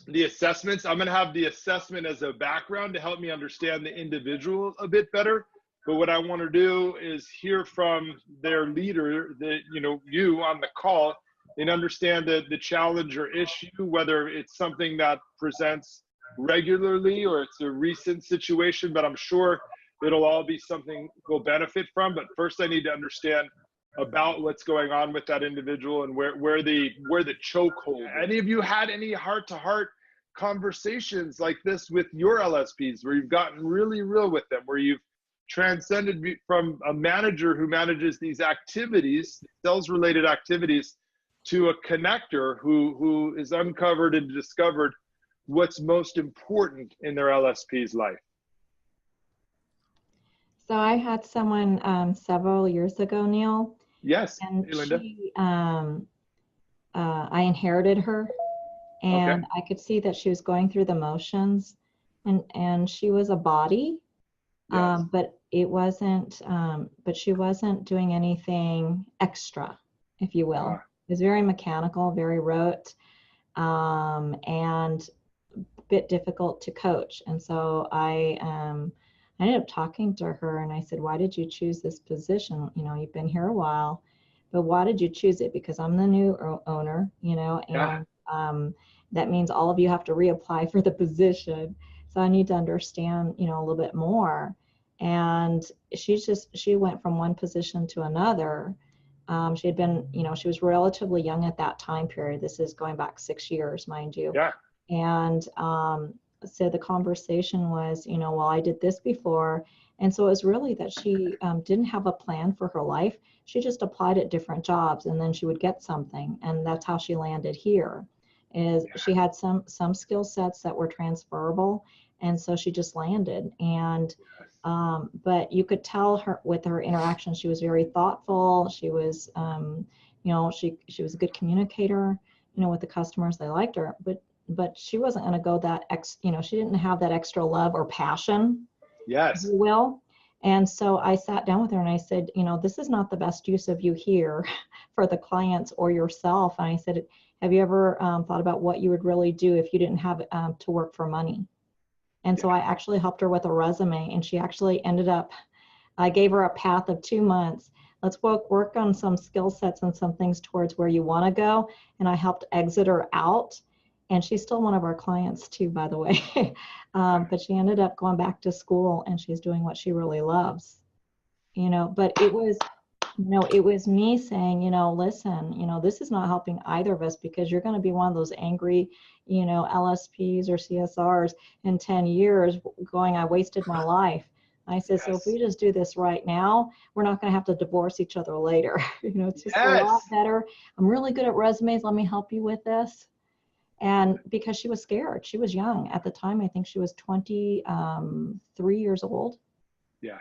the assessments. I'm going to have the assessment as a background to help me understand the individual a bit better. But what I want to do is hear from their leader, you on the call, and understand the challenge or issue, whether it's something that presents regularly or it's a recent situation. But I'm sure it'll all be something we'll benefit from. But first, I need to understand about what's going on with that individual and where the chokehold. Any of you had any heart-to-heart conversations like this with your LSPs, where you've gotten really real with them, where you've transcended from a manager who manages these activities, sales-related activities, to a connector who is uncovered and discovered what's most important in their LSP's life? So I had someone several years ago, Neil. Yes. And hey, Linda. she, I inherited her, and okay. I could see that she was going through the motions, and she was a body, yes. But it wasn't. But she wasn't doing anything extra, if you will. It was very mechanical, very rote, and a bit difficult to coach. And so I ended up talking to her, and I said, why did you choose this position? You know, you've been here a while, but why did you choose it? Because I'm the new owner, and that means all of you have to reapply for the position. So I need to understand, a little bit more. And she went from one position to another. She had been, she was relatively young at that time period. This is going back 6 years, mind you. Yeah. And so the conversation was, well, I did this before. And so it was really that she didn't have a plan for her life. She just applied at different jobs, and then she would get something. And that's how she landed here. She had some skill sets that were transferable. And so she just landed. And but you could tell her with her interaction, she was very thoughtful. She was, she was a good communicator, with the customers. They liked her, but she wasn't going to go that she didn't have that extra love or passion. Yes. If you will. And so I sat down with her and I said, this is not the best use of you here for the clients or yourself. And I said, have you ever thought about what you would really do if you didn't have to work for money? And so I actually helped her with a resume, and she actually ended up, I gave her a path of 2 months. Let's work on some skill sets and some things towards where you want to go. And I helped exit her out. And she's still one of our clients too, by the way. But she ended up going back to school, and she's doing what she really loves. But it was, it was me saying, listen, this is not helping either of us, because you're going to be one of those angry, LSPs or CSRs in 10 years going, I wasted my life. I said, yes. So if we just do this right now, we're not going to have to divorce each other later. It's just a lot better. I'm really good at resumes. Let me help you with this. And because she was scared, she was young at the time. I think she was 23 years old. Yeah.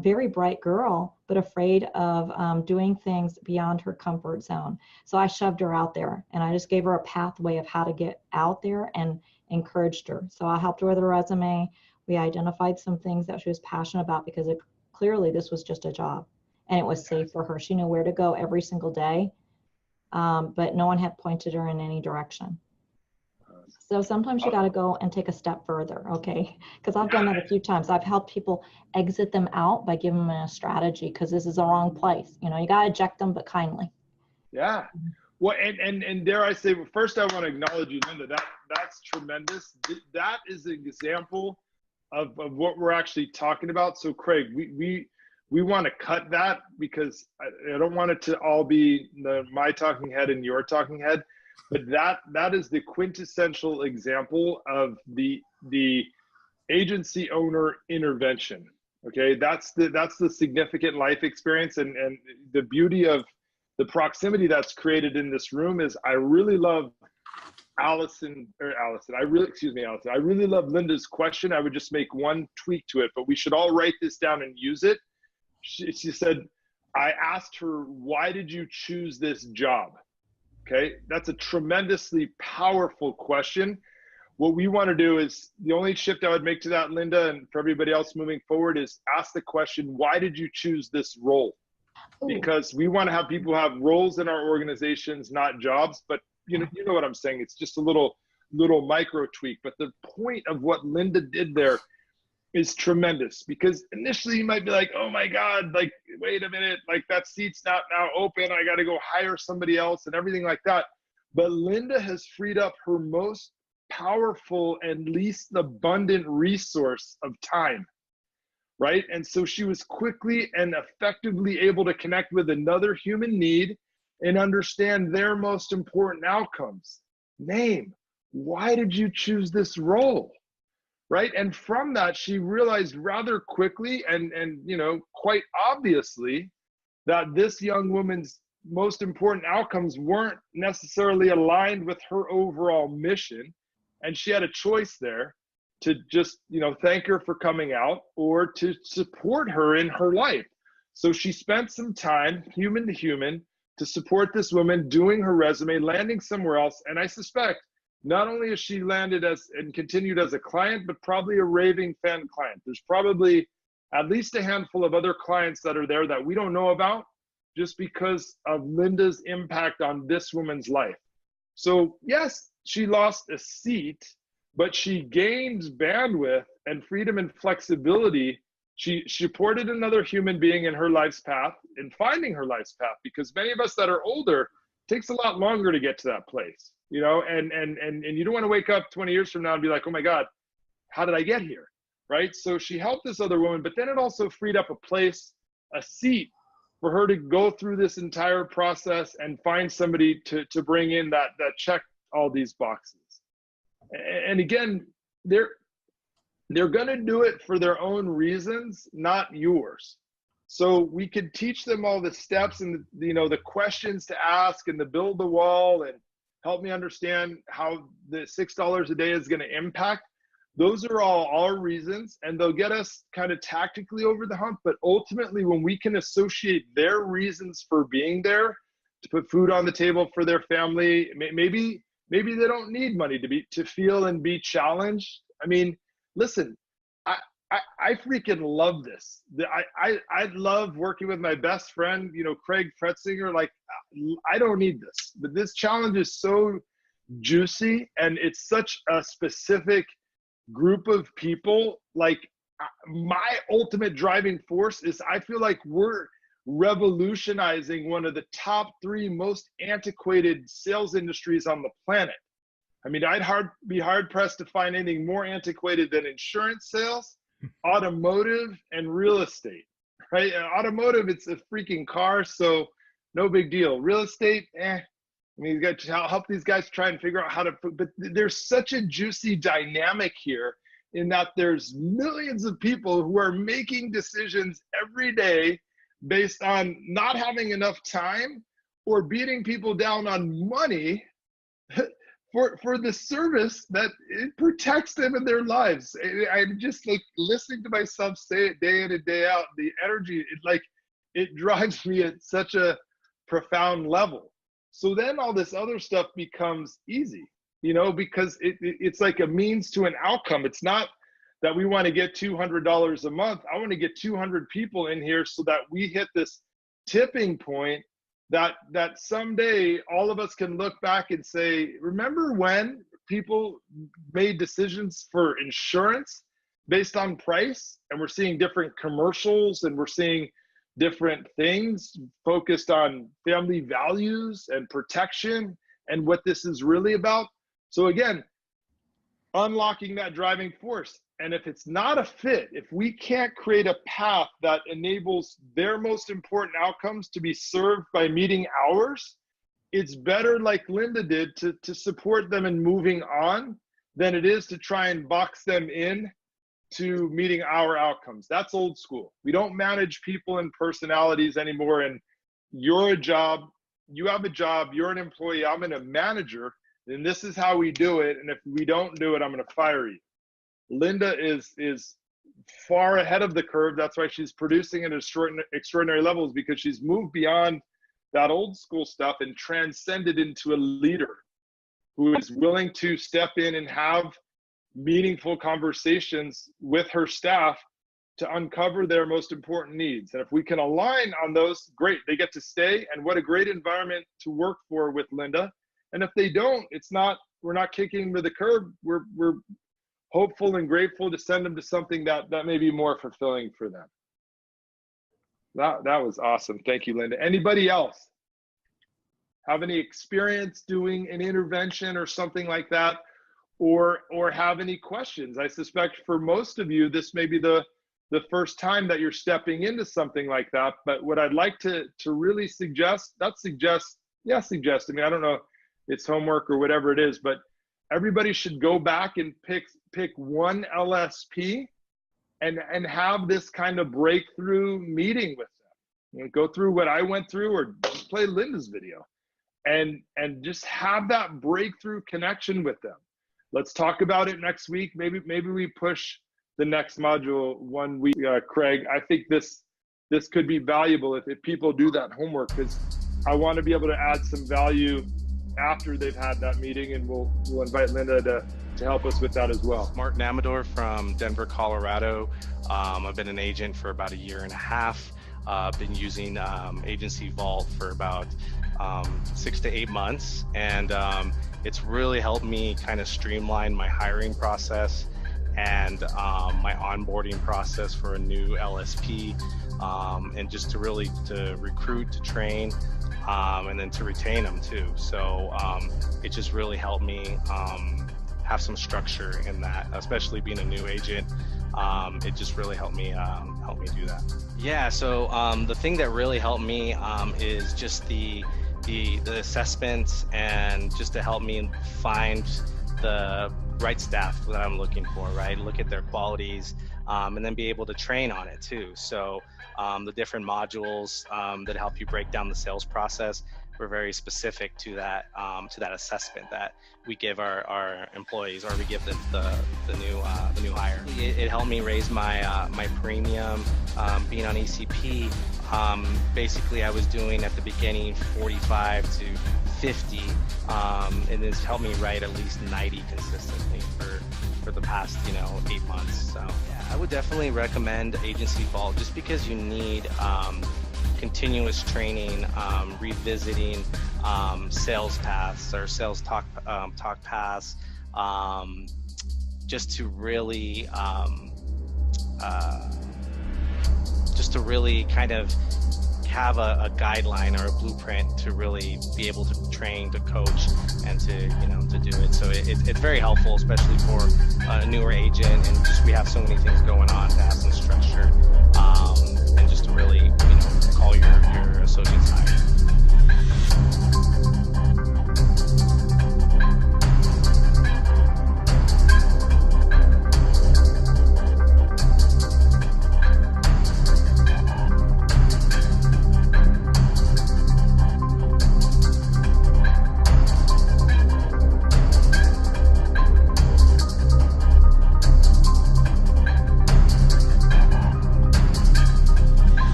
Very bright girl, but afraid of doing things beyond her comfort zone. So I shoved her out there, and I just gave her a pathway of how to get out there and encouraged her. So I helped her with her resume. We identified some things that she was passionate about, because clearly this was just a job, and it was safe for her. She knew where to go every single day, but no one had pointed her in any direction. So sometimes you got to go and take a step further, okay? Because I've done that a few times. I've helped people exit them out by giving them a strategy, because this is the wrong place. You got to eject them, but kindly. Yeah. Well, and dare I say, first I want to acknowledge you, Linda. That's tremendous. That is an example of what we're actually talking about. So Craig, we want to cut that, because I don't want it to all be my talking head and your talking head. But that is the quintessential example of the agency owner intervention. Okay, that's the significant life experience, and the beauty of the proximity that's created in this room is I really love Allison. I really love Linda's question. I would just make one tweak to it, but we should all write this down and use it. She said, I asked her, why did you choose this job? Okay, that's a tremendously powerful question. What we want to do is, the only shift I would make to that, Linda, and for everybody else moving forward, is ask the question, why did you choose this role? Because we want to have people have roles in our organizations, not jobs. But you know what I'm saying? It's just a little little micro tweak. But the point of what Linda did there is tremendous, because initially you might be like, oh my God, like, wait a minute, like that seat's not now open. I got to go hire somebody else and everything like that. But Linda has freed up her most powerful and least abundant resource of time, right? And so she was quickly and effectively able to connect with another human need and understand their most important outcomes. Name, why did you choose this role? Right? And from that, she realized rather quickly and you know, quite obviously, that this young woman's most important outcomes weren't necessarily aligned with her overall mission. And she had a choice there to just, you know, thank her for coming out or to support her in her life. So she spent some time, human to human, to support this woman, doing her resume, landing somewhere else. And I suspect not only has she landed as and continued as a client, but probably a raving fan client. There's probably at least a handful of other clients that are there that we don't know about, just because of Linda's impact on this woman's life. So yes, she lost a seat, but she gained bandwidth and freedom and flexibility. She supported another human being in her life's path, in finding her life's path, because many of us that are older, it takes a lot longer to get to that place. You know, and you don't want to wake up 20 years from now and be like, oh my God, how did I get here? Right? So she helped this other woman, but then it also freed up a place, a seat for her to go through this entire process and find somebody to bring in that checked all these boxes. And again, they're going to do it for their own reasons, not yours. So we could teach them all the steps and you know, the questions to ask and the build the wall and help me understand how the $6 a day is going to impact. Those are all our reasons, and they'll get us kind of tactically over the hump. But ultimately, when we can associate their reasons for being there, to put food on the table for their family, maybe they don't need money to feel and be challenged. I mean, listen, I freaking love this. I love working with my best friend, you know, Craig Fretzinger. Like, I don't need this, but this challenge is so juicy and it's such a specific group of people. Like, my ultimate driving force is I feel like we're revolutionizing one of the top 3 most antiquated sales industries on the planet. I mean, I'd be hard pressed to find anything more antiquated than insurance sales, automotive, and real estate, right? Automotive, it's a freaking car, so no big deal. Real estate, I mean, you got to help these guys try and figure out how to put, but there's such a juicy dynamic here in that there's millions of people who are making decisions every day based on not having enough time or beating people down on money for the service that it protects them in their lives. I'm just like listening to myself say it day in and day out. The energy, it drives me at such a profound level. So then all this other stuff becomes easy, you know, because it's like a means to an outcome. It's not that we want to get $200 a month. I want to get 200 people in here so that we hit this tipping point that someday all of us can look back and say, remember when people made decisions for insurance based on price? And we're seeing different commercials and we're seeing different things focused on family values and protection and what this is really about. So again, unlocking that driving force. And if it's not a fit, if we can't create a path that enables their most important outcomes to be served by meeting ours, it's better, like Linda did, to support them in moving on than it is to try and box them in to meeting our outcomes. That's old school. We don't manage people and personalities anymore. And you're a job, you have a job, you're an employee, I'm a manager, and this is how we do it. And if we don't do it, I'm going to fire you. Linda is far ahead of the curve. That's why she's producing at extraordinary levels, because she's moved beyond that old school stuff and transcended into a leader who is willing to step in and have meaningful conversations with her staff to uncover their most important needs. And if we can align on those, great, they get to stay. And what a great environment to work for with Linda. And if they don't, it's not not kicking them to the curb. We're hopeful and grateful to send them to something that may be more fulfilling for them. That was awesome. Thank you, Linda. Anybody else have any experience doing an intervention or something like that, or have any questions? I suspect for most of you, this may be the first time that you're stepping into something like that. But what I'd like to really suggest, I mean, I don't know, it's homework or whatever it is, but everybody should go back and pick one LSP and have this kind of breakthrough meeting with them. You know, go through what I went through, or just play Linda's video, and just have that breakthrough connection with them. Let's talk about it next week. Maybe we push the next module 1 week. Craig, I think this could be valuable if people do that homework, because I want to be able to add some value after they've had that meeting, and we'll invite Linda to help us with that as well. Martin Amador from Denver, Colorado. I've been an agent for about 1.5 years. Been using Agency Vault for about 6 to 8 months, and it's really helped me kind of streamline my hiring process and my onboarding process for a new LSP, and just to recruit, to train, and then to retain them too. So it just really helped me have some structure in that, especially being a new agent. It just really helped me do that. Yeah, so the thing that really helped me is just the assessments, and just to help me find the right staff that I'm looking for, right? Look at their qualities, and then be able to train on it too. So the different modules that help you break down the sales process were very specific to that assessment that we give our employees, or we give the new hire. It helped me raise my premium. Being on ECP, basically I was doing at the beginning 45 to 50, and it's helped me write at least 90 consistently for the past 8 months. So yeah, I would definitely recommend Agency Vault, just because you need continuous training, revisiting sales paths or sales talk paths, just to really kind of have a guideline or a blueprint to really be able to train, to coach, and to do it. So it's very helpful, especially for a newer agent, and just we have so many things going on, to have some structure, and just to really call your associates higher.